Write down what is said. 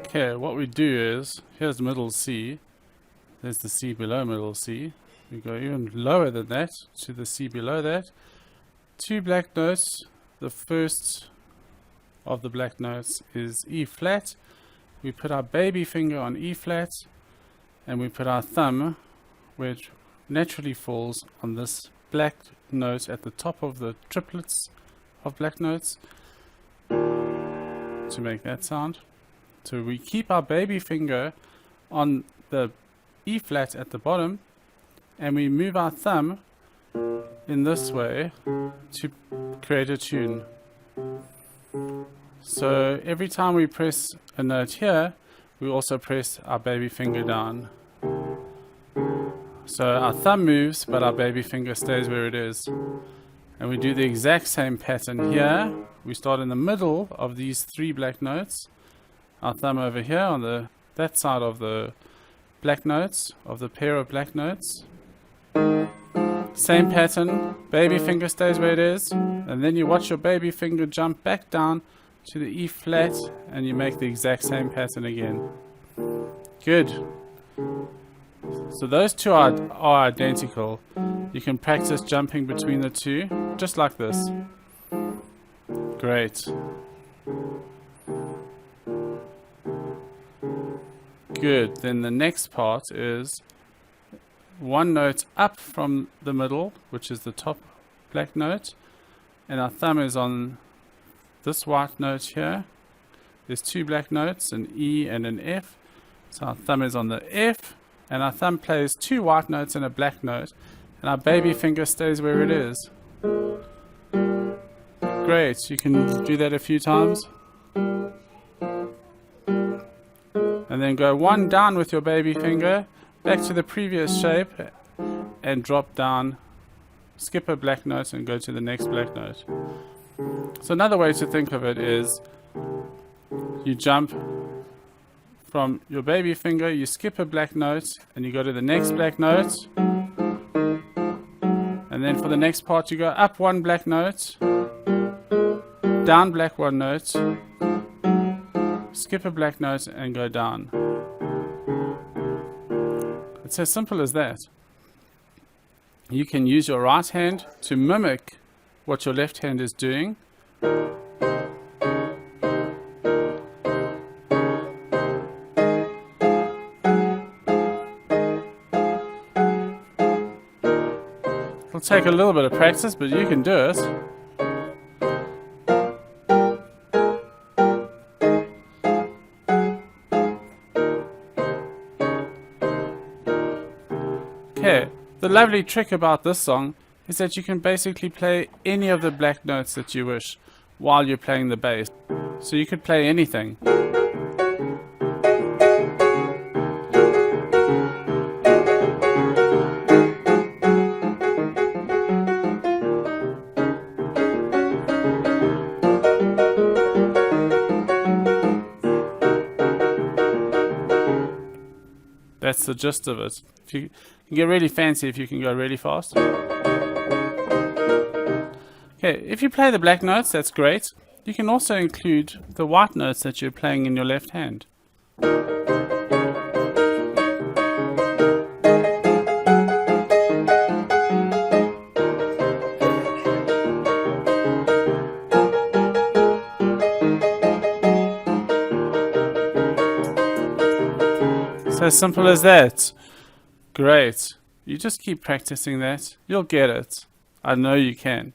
Okay, what we do is, here's middle C, there's the C below middle C, we go even lower than that to the C below that, 2 black notes. The first of the black notes is E flat, we put our baby finger on E flat, and we put our thumb, which naturally falls on this black note at the top of the triplets of black notes, to make that sound. So we keep our baby finger on the E flat at the bottom, and we move our thumb in this way to create a tune. So every time we press a note here, we also press our baby finger down. So our thumb moves, but our baby finger stays where it is. And we do the exact same pattern here. We start in the middle of these 3 black notes. Our thumb over here on that side of the black notes, of the pair of black notes. Same pattern, baby finger stays where it is, and then you watch your baby finger jump back down to the E flat, and you make the exact same pattern again. Good. So those two are identical. You can practice jumping between the two, just like this. Great. Good. Then the next part is 1 note up from the middle, which is the top black note, and our thumb is on this white note here. There's 2 black notes, an E and an F. So our thumb is on the F, and our thumb plays 2 white notes and a black note, and our baby finger stays where it is. Great. You can do that a few times. And then go 1 down with your baby finger, back to the previous shape, and drop down, skip a black note and go to the next black note. So another way to think of it is, you jump from your baby finger, you skip a black note, and you go to the next black note. And then for the next part you go up 1 black note, down black 1 note, skip a black note and go down. It's as simple as that. You can use your right hand to mimic what your left hand is doing. It'll take a little bit of practice, but you can do it. Okay, the lovely trick about this song is that you can basically play any of the black notes that you wish while you're playing the bass. So you could play anything. That's the gist of it. If you can get really fancy if you can go really fast. Okay, if you play the black notes, that's great. You can also include the white notes that you're playing in your left hand. It's as simple as that. Great. You just keep practicing that. You'll get it. I know you can.